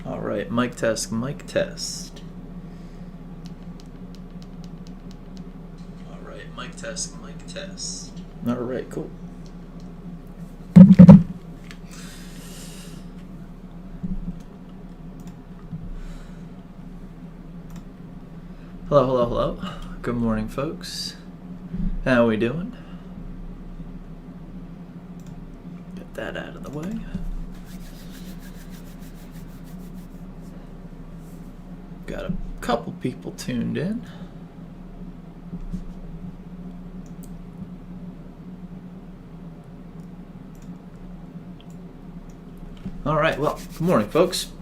All right, mic test, mic test. All right, mic test, mic test. All right, cool. Hello, hello, hello. Good morning, folks. How we doing? Get that out of the way. Got a couple people tuned in. All right, well, good morning, folks.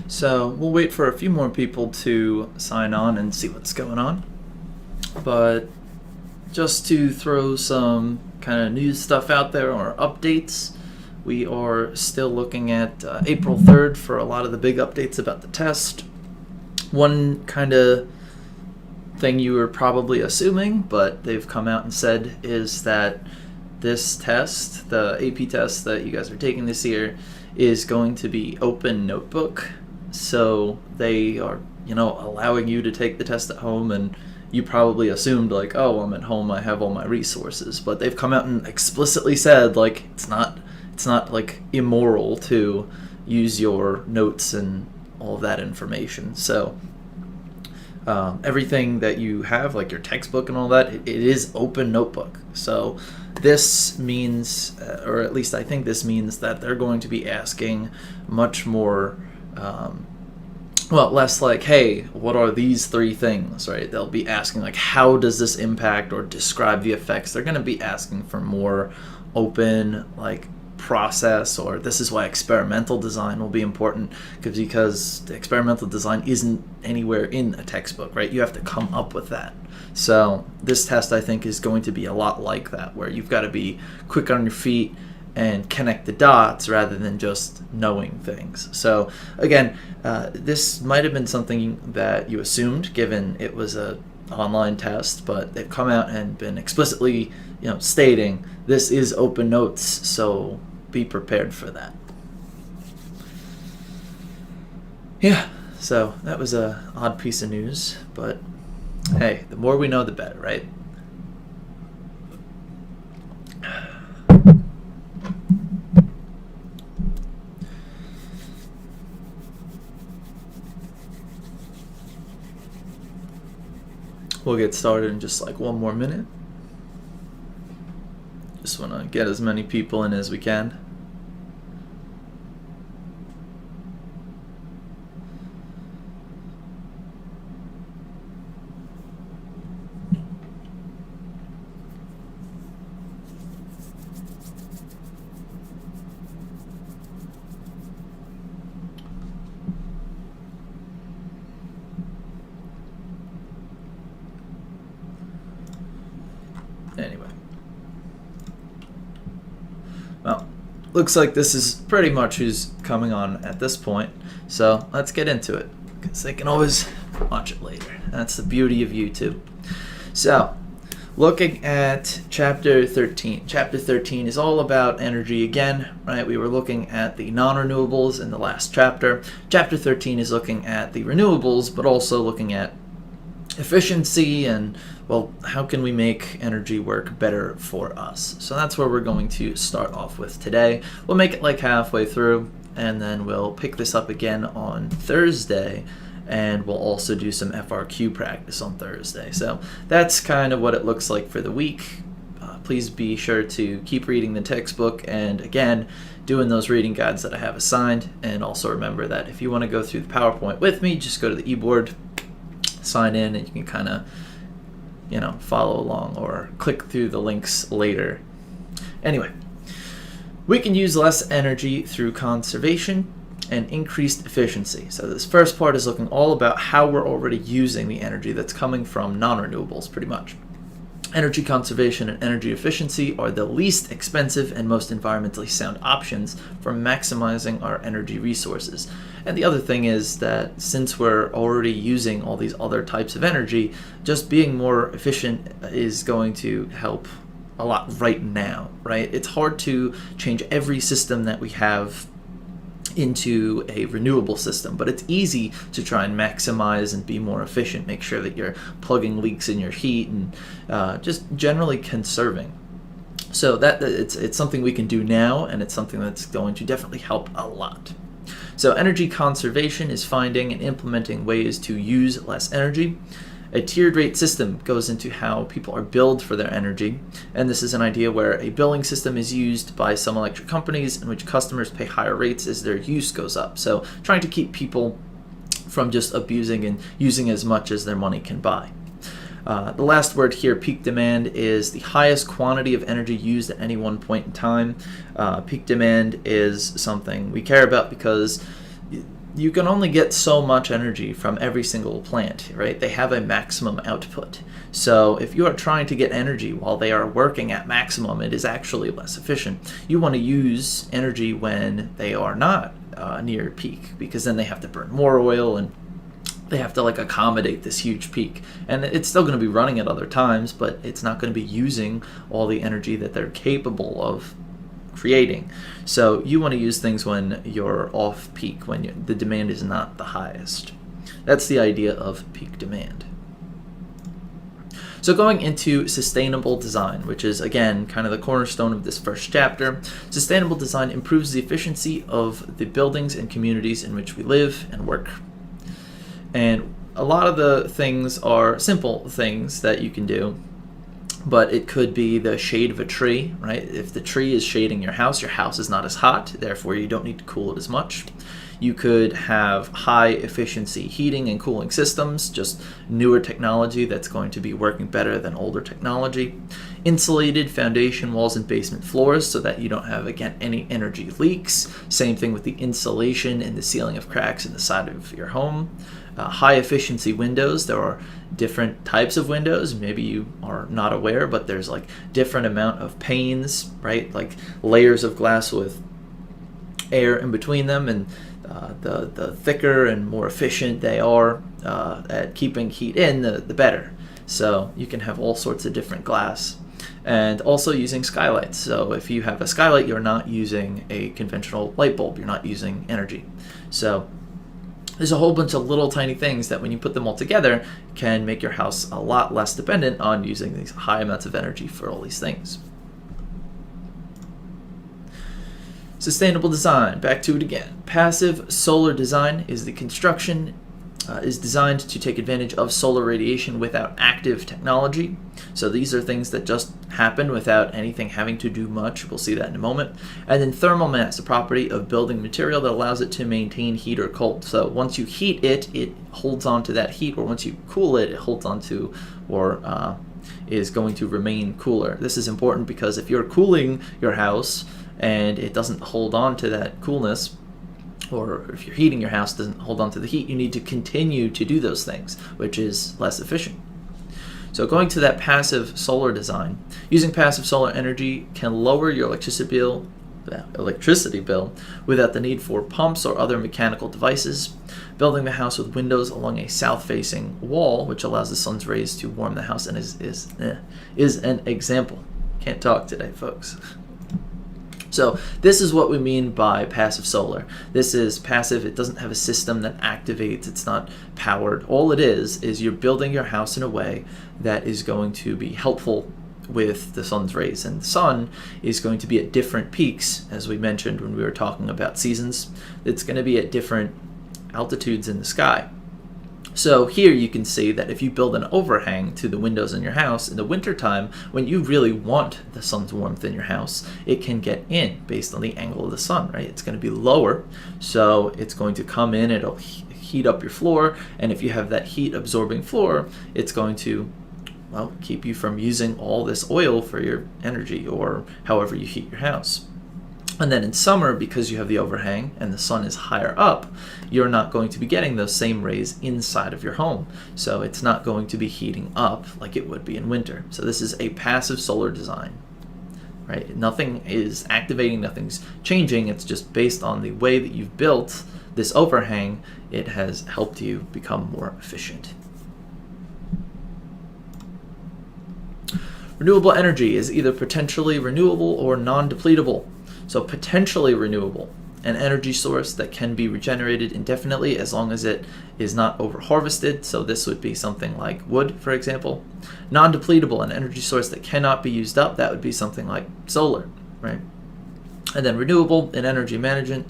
So we'll wait for a few more people to sign on and see what's going on. But just to throw some kind of news stuff out there or updates, we are still looking at April 3rd for a lot of the big updates about the test. One kind of thing you were probably assuming, but they've come out and said, is that this test, the AP test that you guys are taking this year, is going to be open notebook. So they are, allowing you to take the test at home, and you probably assumed like, oh, I'm at home, I have all my resources. But they've come out and explicitly said like it's not like immoral to use your notes and all of that information. So everything that you have, like your textbook and all that, it is open notebook. So this means, or at least I think this means, that they're going to be asking much more, less like, hey, what are these three things, right? They'll be asking like, how does this impact or describe the effects? They're going to be asking for more open, like, process, or this is why experimental design will be important, because the experimental design isn't anywhere in a textbook, right? You have to come up with that. So this test, I think, is going to be a lot like that, where you've got to be quick on your feet and connect the dots rather than just knowing things. So again, this might have been something that you assumed given it was a online test, but they've come out and been explicitly stating this is open notes, so be prepared for that. Yeah, so that was a odd piece of news, but hey, the more we know, the better, right? We'll get started in just like one more minute. Just want to get as many people in as we can. Anyway. Well, looks like this is pretty much who's coming on at this point. So let's get into it, because they can always watch it later. That's the beauty of YouTube. So, looking at Chapter 13. Chapter 13 is all about energy again, right? We were looking at the non-renewables in the last chapter. Chapter 13 is looking at the renewables, but also looking at efficiency and, well, how can we make energy work better for us? So that's where we're going to start off with today. We'll make it like halfway through, and then we'll pick this up again on Thursday, and we'll also do some FRQ practice on Thursday. So that's kind of what it looks like for the week. Please be sure to keep reading the textbook, and again, doing those reading guides that I have assigned. And also remember that if you want to go through the PowerPoint with me, just go to the e-board, sign in, and you can kind of follow along or click through the links later. Anyway, we can use less energy through conservation and increased efficiency. So this first part is looking all about how we're already using the energy that's coming from non-renewables, pretty much. Energy conservation and energy efficiency are the least expensive and most environmentally sound options for maximizing our energy resources. And the other thing is that since we're already using all these other types of energy, just being more efficient is going to help a lot right now, right? It's hard to change every system that we have into a renewable system, but it's easy to try and maximize and be more efficient, make sure that you're plugging leaks in your heat and just generally conserving. So that it's something we can do now, and it's something that's going to definitely help a lot. So energy conservation is finding and implementing ways to use less energy. A tiered rate system goes into how people are billed for their energy, and this is an idea where a billing system is used by some electric companies in which customers pay higher rates as their use goes up. So trying to keep people from just abusing and using as much as their money can buy. The last word here, peak demand, is the highest quantity of energy used at any one point in time. Peak demand is something we care about because you can only get so much energy from every single plant, right? They have a maximum output. So if you are trying to get energy while they are working at maximum, it is actually less efficient. You want to use energy when they are not near peak, because then they have to burn more oil and they have to accommodate this huge peak. And it's still going to be running at other times, but it's not going to be using all the energy that they're capable of creating. So you want to use things when you're off peak, when the demand is not the highest. That's the idea of peak demand. So going into sustainable design, which is again kind of the cornerstone of this first chapter, sustainable design improves the efficiency of the buildings and communities in which we live and work. And a lot of the things are simple things that you can do, but it could be the shade of a tree, right? If the tree is shading your house is not as hot, therefore you don't need to cool it as much. You could have high efficiency heating and cooling systems, just newer technology that's going to be working better than older technology. Insulated foundation walls and basement floors so that you don't have, again, any energy leaks. Same thing with the insulation in the ceiling of cracks in the side of your home. High efficiency windows. There are different types of windows. Maybe you are not aware, but there's different amount of panes, right? Like layers of glass with air in between them, and the thicker and more efficient they are at keeping heat in, the better. So you can have all sorts of different glass. And also using skylights. So if you have a skylight, you're not using a conventional light bulb. You're not using energy. So there's a whole bunch of little tiny things that when you put them all together can make your house a lot less dependent on using these high amounts of energy for all these things. Sustainable design, back to it again. Passive solar design is the construction is designed to take advantage of solar radiation without active technology. So these are things that just happen without anything having to do much. We'll see that in a moment. And then thermal mass, a property of building material that allows it to maintain heat or cold. So once you heat it, it holds on to that heat, or once you cool it, it holds on to or is going to remain cooler. This is important because if you're cooling your house and it doesn't hold on to that coolness, or if you're heating your house doesn't hold on to the heat, you need to continue to do those things, which is less efficient. So going to that passive solar design, using passive solar energy can lower your electricity bill without the need for pumps or other mechanical devices. Building the house with windows along a south-facing wall, which allows the sun's rays to warm the house, and is an example. Can't talk today, folks. So this is what we mean by passive solar. This is passive. It doesn't have a system that activates. It's not powered. All it is you're building your house in a way that is going to be helpful with the sun's rays. And the sun is going to be at different peaks, as we mentioned when we were talking about seasons. It's going to be at different altitudes in the sky. So here you can see that if you build an overhang to the windows in your house in the wintertime, when you really want the sun's warmth in your house, it can get in based on the angle of the sun, right? It's going to be lower, so it's going to come in, it'll heat up your floor, and if you have that heat absorbing floor, it's going to, well, keep you from using all this oil for your energy or however you heat your house. And then in summer, because you have the overhang and the sun is higher up, you're not going to be getting those same rays inside of your home. So it's not going to be heating up like it would be in winter. So this is a passive solar design, right? Nothing is activating, nothing's changing. It's just based on the way that you've built this overhang, it has helped you become more efficient. Renewable energy is either potentially renewable or non-depletable. So potentially renewable an energy source that can be regenerated indefinitely as long as it is not over-harvested. So this would be something like wood, for example. Non-depletable, an energy source that cannot be used up. That would be something like solar, right? And then renewable, an energy management,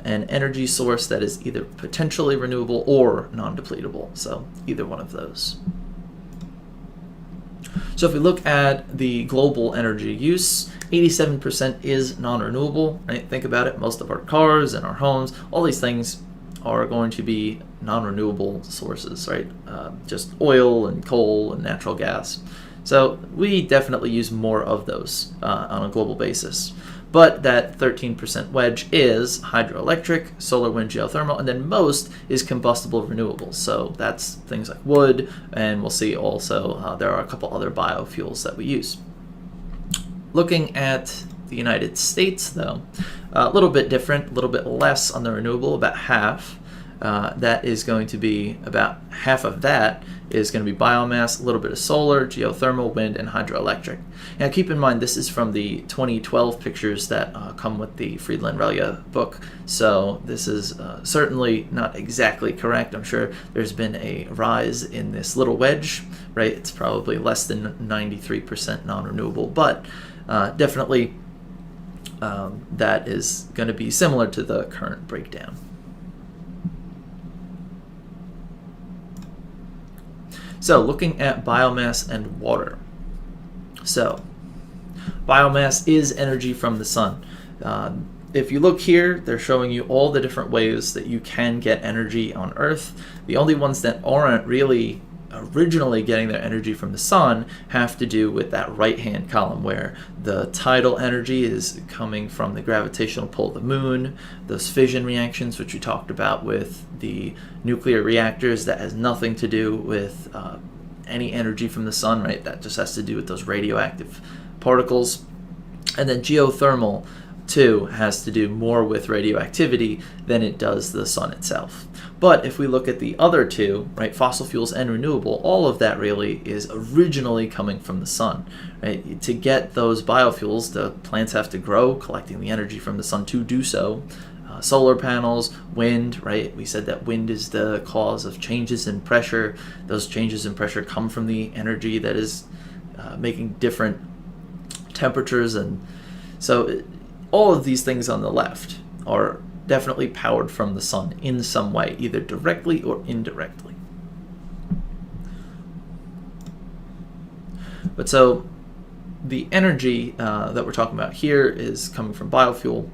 an energy source that is either potentially renewable or non-depletable. So either one of those. So if we look at the global energy use, 87% is non-renewable, right? Think about it. Most of our cars and our homes, all these things are going to be non-renewable sources, right? Just oil and coal and natural gas. So we definitely use more of those on a global basis. But that 13% wedge is hydroelectric, solar, wind, geothermal, and then most is combustible renewables. So that's things like wood, and we'll see also there are a couple other biofuels that we use. Looking at the United States, though, a little bit different, a little bit less on the renewable, about half. That is going to be about half of that is going to be biomass, a little bit of solar, geothermal, wind, and hydroelectric. Now keep in mind this is from the 2012 pictures that come with the Friedland-Relia book, so this is certainly not exactly correct. I'm sure there's been a rise in this little wedge, right? It's probably less than 93% non-renewable, but definitely that is going to be similar to the current breakdown. So looking at biomass and water. So biomass is energy from the sun. If you look here, they're showing you all the different ways that you can get energy on Earth. The only ones that aren't really originally getting their energy from the sun have to do with that right-hand column where the tidal energy is coming from the gravitational pull of the moon, those fission reactions which we talked about with the nuclear reactors, that has nothing to do with any energy from the sun, right? That just has to do with those radioactive particles. And then geothermal too has to do more with radioactivity than it does the sun itself. But if we look at the other two, right, fossil fuels and renewable, all of that really is originally coming from the sun. Right? To get those biofuels, the plants have to grow, collecting the energy from the sun to do so. Solar panels, wind, right? We said that wind is the cause of changes in pressure. Those changes in pressure come from the energy that is making different temperatures. And so all of these things on the left are definitely powered from the sun in some way, either directly or indirectly. But so the energy that we're talking about here is coming from biofuel.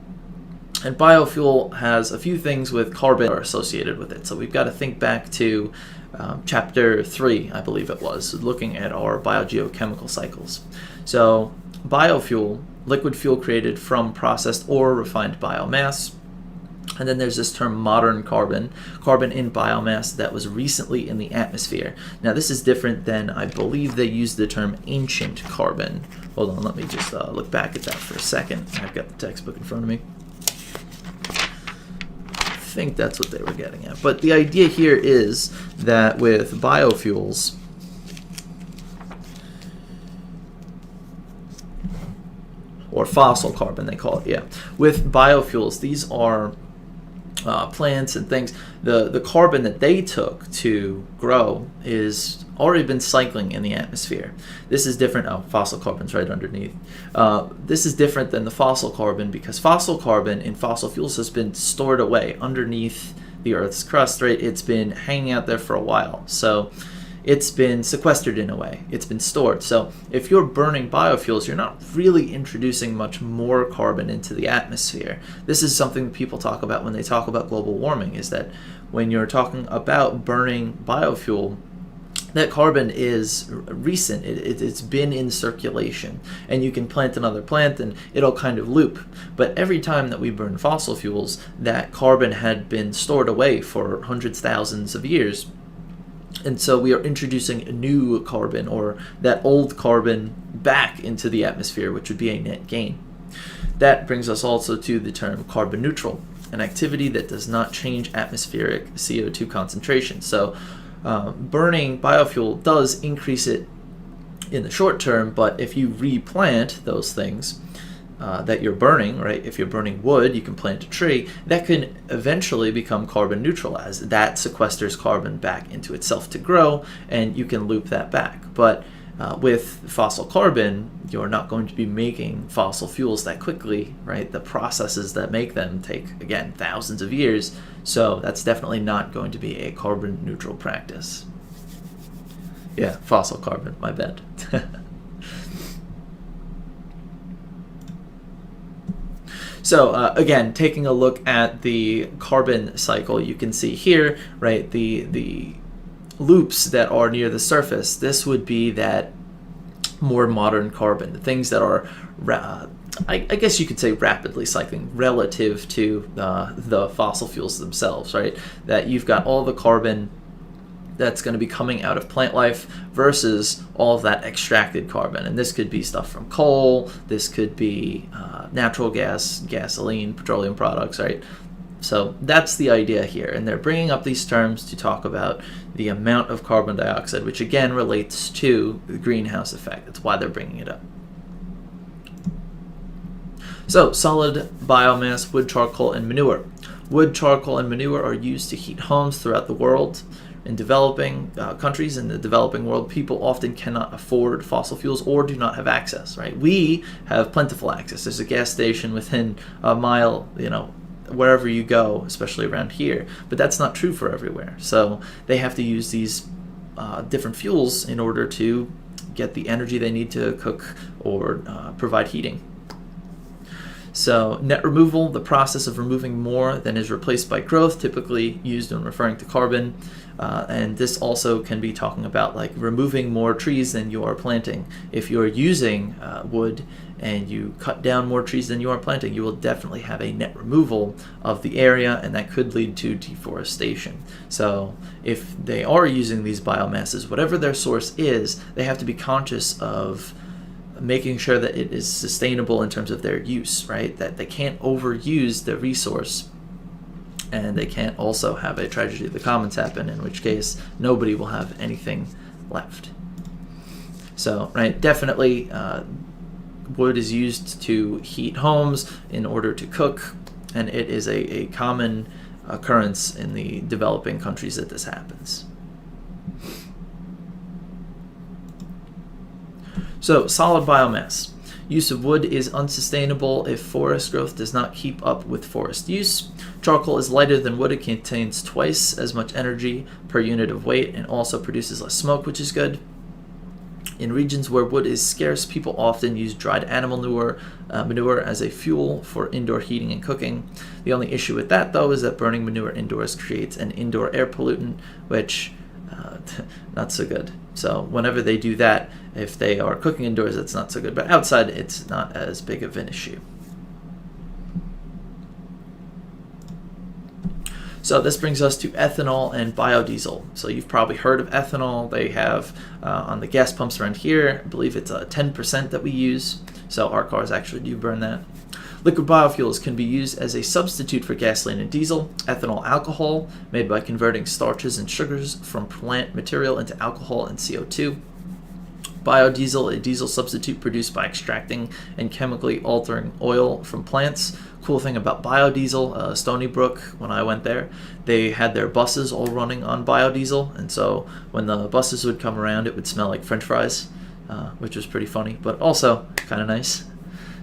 And biofuel has a few things with carbon that are associated with it. So we've got to think back to chapter 3, I believe it was, looking at our biogeochemical cycles. So biofuel, liquid fuel created from processed or refined biomass. And then there's this term modern carbon, carbon in biomass that was recently in the atmosphere. Now this is different than, I believe they used the term ancient carbon. Hold on, let me just look back at that for a second. I've got the textbook in front of me. I think that's what they were getting at. But the idea here is that with biofuels, or fossil carbon they call it, yeah. With biofuels, these are plants and things. The carbon that they took to grow is already been cycling in the atmosphere. This is different. Oh, fossil carbon's right underneath. This is different than the fossil carbon because fossil carbon in fossil fuels has been stored away underneath the Earth's crust, right? It's been hanging out there for a while. So it's been sequestered in a way. It's been stored. So if you're burning biofuels, you're not really introducing much more carbon into the atmosphere. This is something that people talk about when they talk about global warming, is that when you're talking about burning biofuel, that carbon is recent. It's been in circulation, and you can plant another plant and it'll kind of loop. But every time that we burn fossil fuels, that carbon had been stored away for hundreds, thousands of years. And so we are introducing new carbon, or that old carbon, back into the atmosphere, which would be a net gain. That brings us also to the term carbon neutral, an activity that does not change atmospheric CO2 concentration. So burning biofuel does increase it in the short term, but if you replant those things, that you're burning, right? If you're burning wood, you can plant a tree. That can eventually become carbon neutral, as that sequesters carbon back into itself to grow, and you can loop that back. But with fossil carbon, you're not going to be making fossil fuels that quickly, right? The processes that make them take, again, thousands of years. So that's definitely not going to be a carbon neutral practice. Yeah, fossil carbon, my bad. So again, taking a look at the carbon cycle, you can see here, right, the loops that are near the surface. This would be that more modern carbon, the things that are, I guess you could say, rapidly cycling relative to the fossil fuels themselves, right? That you've got all the carbon that's going to be coming out of plant life versus all of that extracted carbon. And this could be stuff from coal, this could be natural gas, gasoline, petroleum products, right? So that's the idea here. And they're bringing up these terms to talk about the amount of carbon dioxide, which again relates to the greenhouse effect. That's why they're bringing it up. So solid biomass, wood, charcoal, and manure. Wood, charcoal, and manure are used to heat homes throughout the world. In developing countries, in the developing world, people often cannot afford fossil fuels or do not have access, right? We have plentiful access. There's a gas station within a mile, wherever you go, especially around here, but that's not true for everywhere. So they have to use these different fuels in order to get the energy they need to cook or provide heating. So net removal, the process of removing more than is replaced by growth, typically used when referring to carbon. And this also can be talking about like removing more trees than you are planting. If you're using wood and you cut down more trees than you are planting, you will definitely have a net removal of the area, and that could lead to deforestation. So if they are using these biomasses, whatever their source is, they have to be conscious of making sure that it is sustainable in terms of their use, right? That they can't overuse the resource, and they can't also have a tragedy of the commons happen, in which case nobody will have anything left. So, right, definitely wood is used to heat homes in order to cook, and it is a common occurrence in the developing countries that this happens. So, solid biomass. Use of wood is unsustainable if forest growth does not keep up with forest use. Charcoal is lighter than wood. It contains twice as much energy per unit of weight and also produces less smoke, which is good. In regions where wood is scarce, people often use dried animal manure as a fuel for indoor heating and cooking. The only issue with that, though, is that burning manure indoors creates an indoor air pollutant, which not so good. So whenever they do that, if they are cooking indoors, it's not so good. But outside, it's not as big of an issue. So this brings us to ethanol and biodiesel. So you've probably heard of ethanol. They have on the gas pumps around here, I believe it's 10% that we use. So our cars actually do burn that. Liquid biofuels can be used as a substitute for gasoline and diesel. Ethanol alcohol, made by converting starches and sugars from plant material into alcohol and CO2. Biodiesel, a diesel substitute produced by extracting and chemically altering oil from plants. Cool thing about biodiesel, Stony Brook, when I went there, they had their buses all running on biodiesel, and so when the buses would come around, it would smell like French fries, which was pretty funny, but also kind of nice.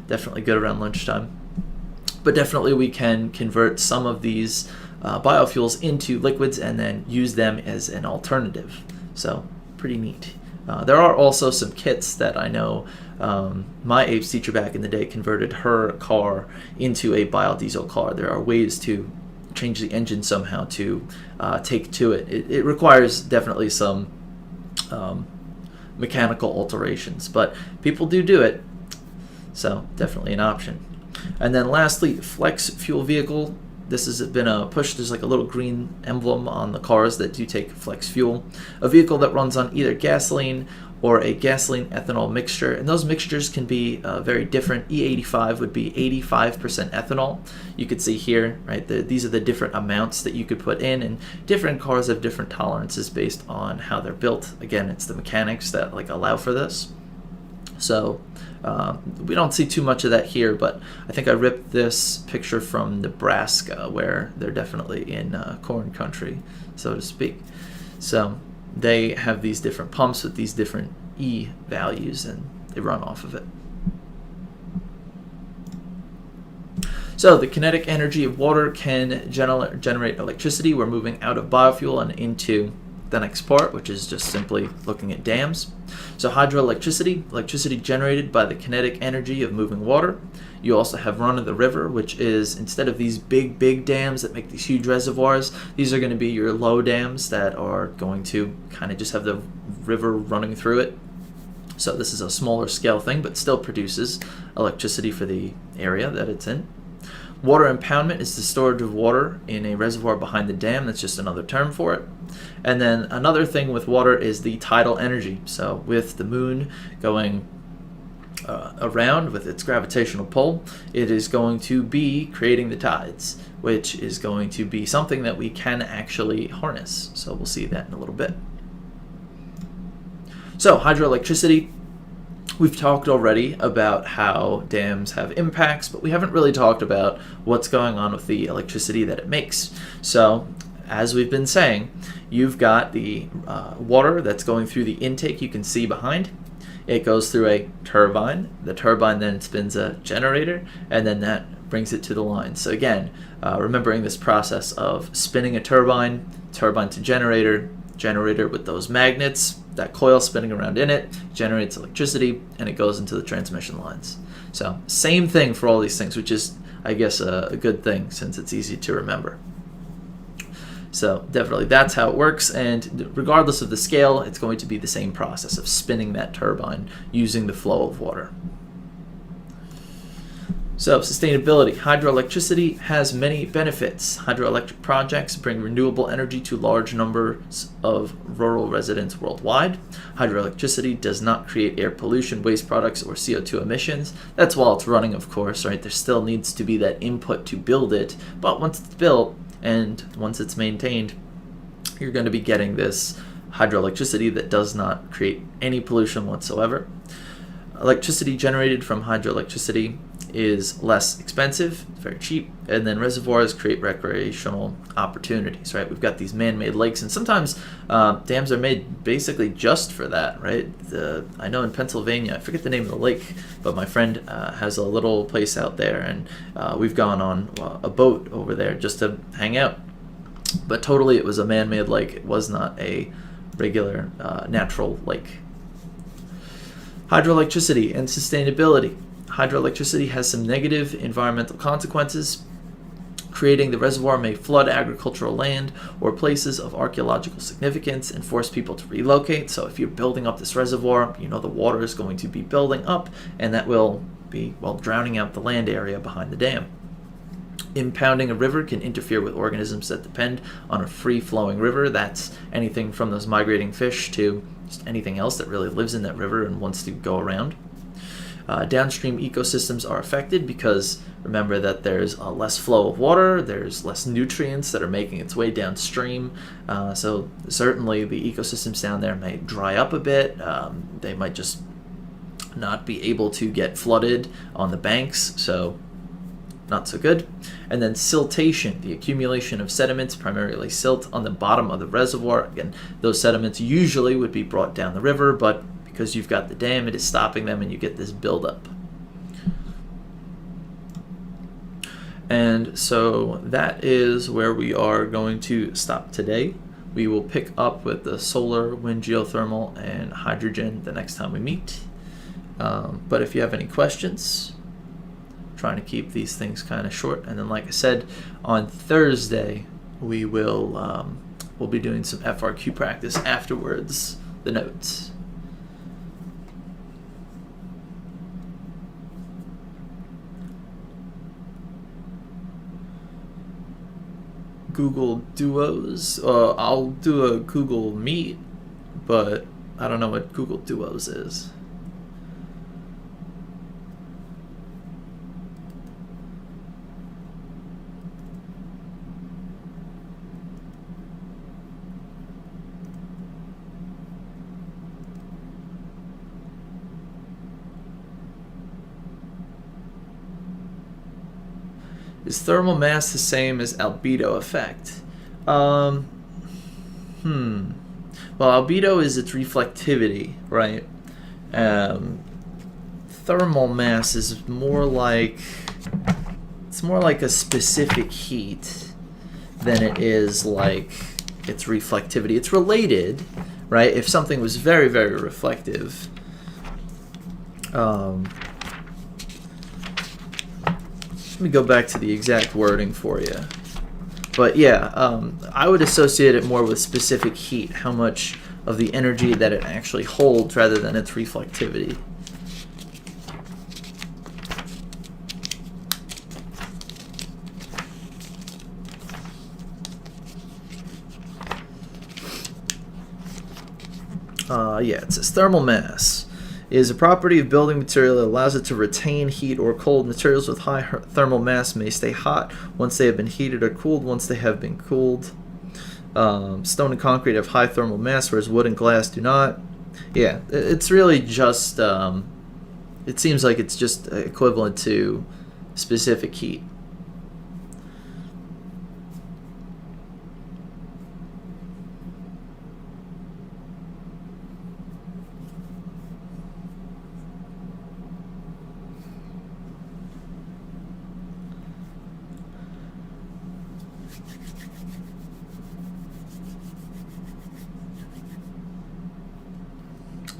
Definitely good around lunchtime. But definitely we can convert some of these biofuels into liquids and then use them as an alternative. So pretty neat. There are also some kits that I know my Apes teacher back in the day converted her car into a biodiesel car. There are ways to change the engine somehow to take to it. It requires definitely some mechanical alterations, but people do it. So definitely an option. And then lastly, flex fuel vehicle. This has been a push. There's like a little green emblem on the cars that do take flex fuel. A vehicle that runs on either gasoline or a gasoline ethanol mixture. And those mixtures can be very different. E85 would be 85% ethanol. You could see here, right, these are the different amounts that you could put in, and different cars have different tolerances based on how they're built. Again, it's the mechanics that like allow for this. So we don't see too much of that here, but I think I ripped this picture from Nebraska, where they're definitely in corn country, so to speak. So they have these different pumps with these different E values, and they run off of it. So the kinetic energy of water can generate electricity. We're moving out of biofuel and into the next part, which is just simply looking at dams. So hydroelectricity, electricity generated by the kinetic energy of moving water. You also have run of the river, which is, instead of these big dams that make these huge reservoirs, these are going to be your low dams that are going to kind of just have the river running through it. So this is a smaller scale thing, but still produces electricity for the area that it's in. Water impoundment is the storage of water in a reservoir behind the dam. That's just another term for it. And then another thing with water is the tidal energy. So with the moon going around with its gravitational pull, it is going to be creating the tides, which is going to be something that we can actually harness. So we'll see that in a little bit. So hydroelectricity. We've talked already about how dams have impacts, but we haven't really talked about what's going on with the electricity that it makes. So, as we've been saying, you've got the water that's going through the intake you can see behind. It goes through a turbine. The turbine then spins a generator, and then that brings it to the line. So again, remembering this process of spinning a turbine to generator, generator with those magnets, that coil spinning around in it generates electricity, and it goes into the transmission lines. So same thing for all these things, which is, I guess, a good thing since it's easy to remember. So definitely that's how it works, and regardless of the scale, it's going to be the same process of spinning that turbine using the flow of water. So sustainability. Hydroelectricity has many benefits. Hydroelectric projects bring renewable energy to large numbers of rural residents worldwide. Hydroelectricity does not create air pollution, waste products, or CO2 emissions. That's while it's running, of course, right? There still needs to be that input to build it, but once it's built and once it's maintained, you're going to be getting this hydroelectricity that does not create any pollution whatsoever. Electricity generated from hydroelectricity is less expensive, very cheap, and then reservoirs create recreational opportunities, right? We've got these man-made lakes, and sometimes dams are made basically just for that, right? I know in Pennsylvania, I forget the name of the lake, but my friend has a little place out there, and we've gone on a boat over there just to hang out. But totally it was a man-made lake. It was not a regular natural lake. Hydroelectricity and sustainability. Hydroelectricity has some negative environmental consequences. Creating the reservoir may flood agricultural land or places of archaeological significance and force people to relocate. So if you're building up this reservoir, you know the water is going to be building up, and that will be, well, drowning out the land area behind the dam. Impounding a river can interfere with organisms that depend on a free-flowing river. That's anything from those migrating fish to just anything else that really lives in that river and wants to go around. Downstream ecosystems are affected because remember that there's a less flow of water, there's less nutrients that are making its way downstream. So certainly the ecosystems down there may dry up a bit. They might just not be able to get flooded on the banks, so not so good. And then siltation, the accumulation of sediments, primarily silt, on the bottom of the reservoir. Again, those sediments usually would be brought down the river, but because you've got the dam, it is stopping them, and you get this buildup. And so that is where we are going to stop today. We will pick up with the solar, wind, geothermal, and hydrogen the next time we meet. But if you have any questions, trying to keep these things kind of short. And then, like I said, on Thursday we will we'll be doing some FRQ practice afterwards, the notes. Google Duos. I'll do a Google Meet, but I don't know what Google Duos is. Is thermal mass the same as albedo effect? Well, albedo is its reflectivity, right? Thermal mass is more like a specific heat than it is like its reflectivity. It's related, right? If something was very, very reflective, let me go back to the exact wording for you. But yeah, I would associate it more with specific heat, how much of the energy that it actually holds rather than its reflectivity. Yeah, it says thermal mass is a property of building material that allows it to retain heat or cold. Materials with high thermal mass may stay hot once they have been heated or cooled once they have been cooled. Stone and concrete have high thermal mass, whereas wood and glass do not. Yeah, it's really just, it seems like it's just equivalent to specific heat.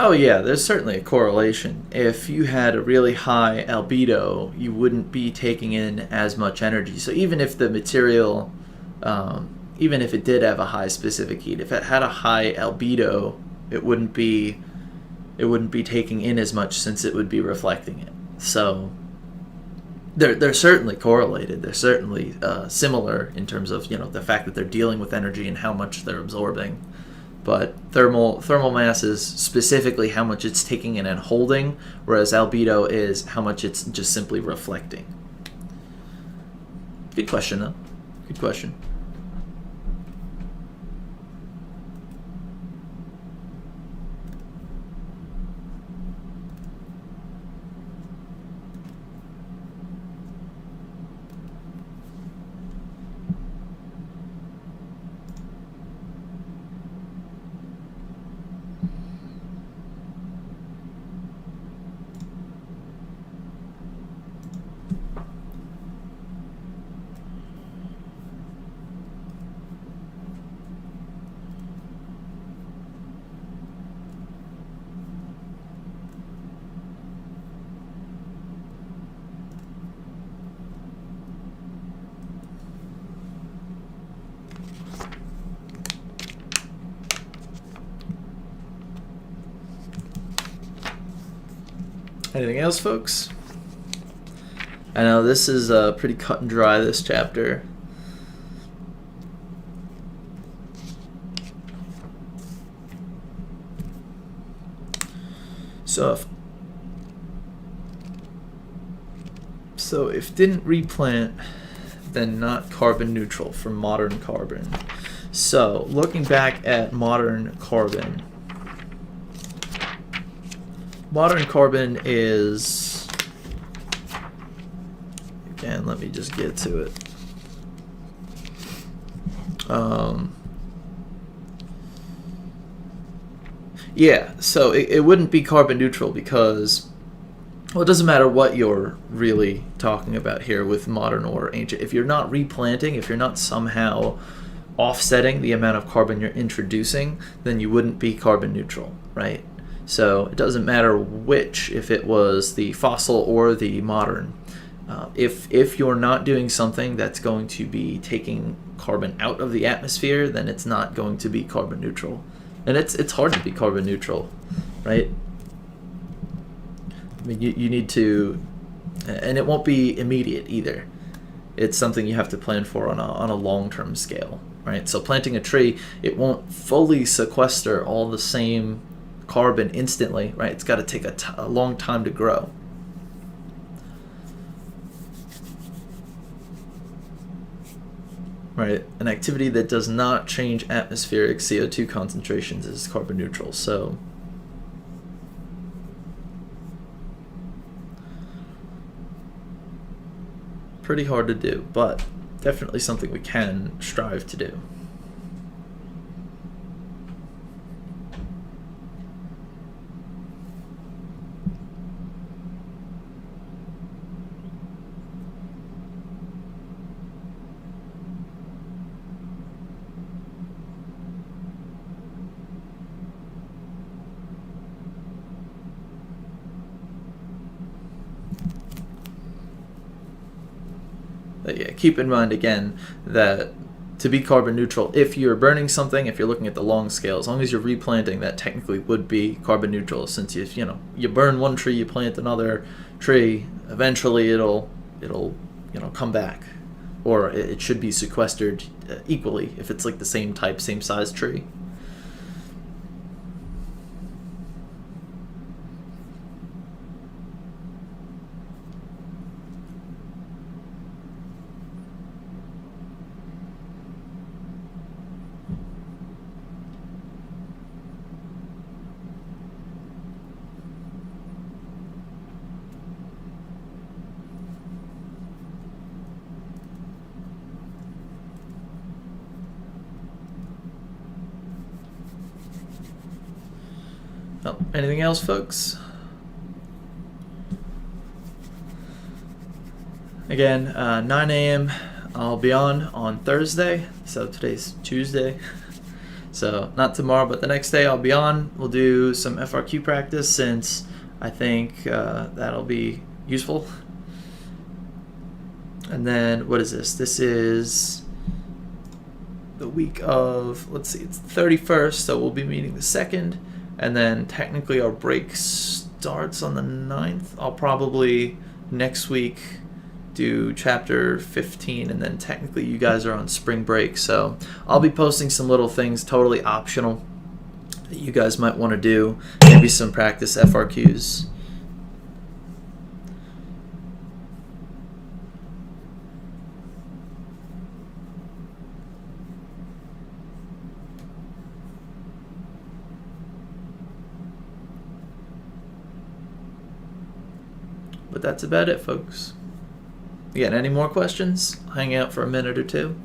Oh yeah, there's certainly a correlation. If you had a really high albedo, you wouldn't be taking in as much energy. So even if the material, even if it did have a high specific heat, if it had a high albedo, it wouldn't be taking in as much since it would be reflecting it. So they're certainly correlated. They're certainly similar in terms of the fact that they're dealing with energy and how much they're absorbing. But thermal mass is specifically how much it's taking in and holding, whereas albedo is how much it's just simply reflecting. Good question, though. Good question. Anything else, folks? I know this is pretty cut and dry, this chapter. So if didn't replant, then not carbon neutral for modern carbon. So looking back at modern carbon is, again, let me just get to it. Yeah, so it wouldn't be carbon neutral because, well, it doesn't matter what you're really talking about here with modern or ancient. If you're not replanting, if you're not somehow offsetting the amount of carbon you're introducing, then you wouldn't be carbon neutral, right? So it doesn't matter which, if it was the fossil or the modern. If you're not doing something that's going to be taking carbon out of the atmosphere, then it's not going to be carbon neutral. And it's hard to be carbon neutral, right? I mean, you need to, and it won't be immediate either. It's something you have to plan for on a long-term scale, right? So planting a tree, it won't fully sequester all the same carbon instantly, right? It's got to take a long time to grow. Right, an activity that does not change atmospheric CO2 concentrations is carbon neutral. So pretty hard to do, but definitely something we can strive to do. But yeah, keep in mind again that to be carbon neutral, if you're burning something, if you're looking at the long scale, as long as you're replanting, that technically would be carbon neutral. Since you burn one tree, you plant another tree, eventually it'll come back, or it should be sequestered equally if it's like the same type, same size tree. Oh, anything else, folks? Again, 9 a.m. I'll be on Thursday, so today's Tuesday. So not tomorrow, but the next day I'll be on. We'll do some FRQ practice since I think that'll be useful. And then what is this? This is the week of, let's see, it's the 31st, so we'll be meeting the 2nd. And then technically our break starts on the 9th. I'll probably next week do chapter 15, and then technically you guys are on spring break. So I'll be posting some little things totally optional that you guys might want to do. Maybe some practice FRQs. But that's about it, folks. Again, any more questions? Hang out for a minute or two.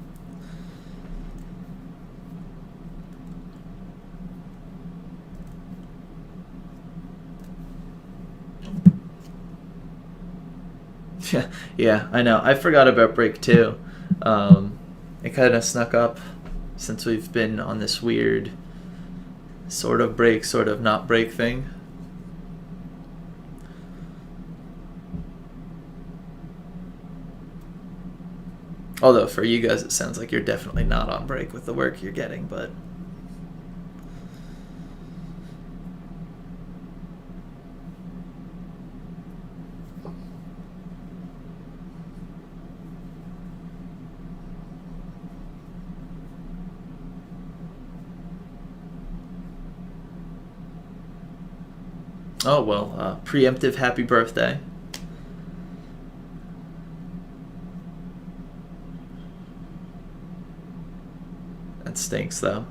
Yeah, I know. I forgot about break too. It kind of snuck up since we've been on this weird sort of break, sort of not break thing. Although for you guys, it sounds like you're definitely not on break with the work you're getting, but... Oh, well, preemptive happy birthday. That stinks, though.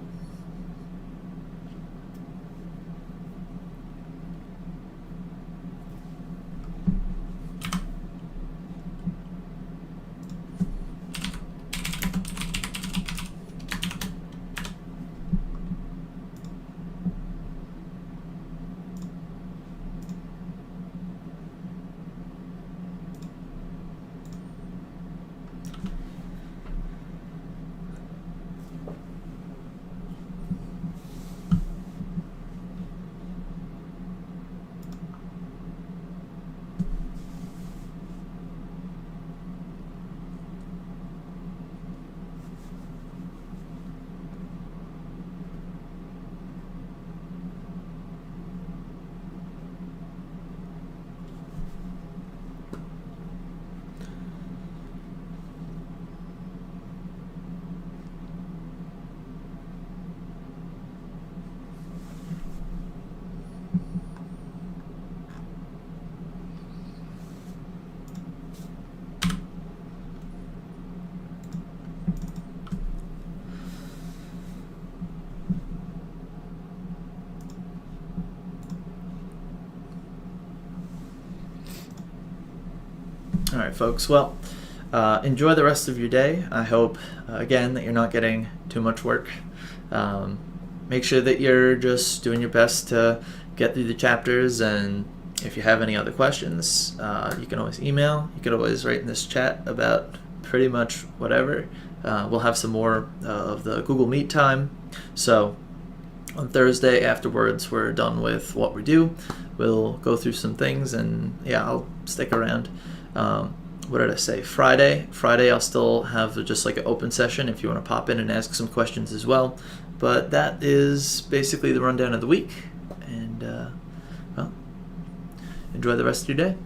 All right, folks. Well, Enjoy the rest of your day. I hope, again, that you're not getting too much work. Make sure that you're just doing your best to get through the chapters, and if you have any other questions, you can always email. You can always write in this chat about pretty much whatever. We'll have some more of the Google Meet time. So on Thursday afterwards, we're done with what we do. We'll go through some things, and yeah, I'll stick around. What did I say? Friday, I'll still have just like an open session if you want to pop in and ask some questions as well. But that is basically the rundown of the week. And, well, enjoy the rest of your day.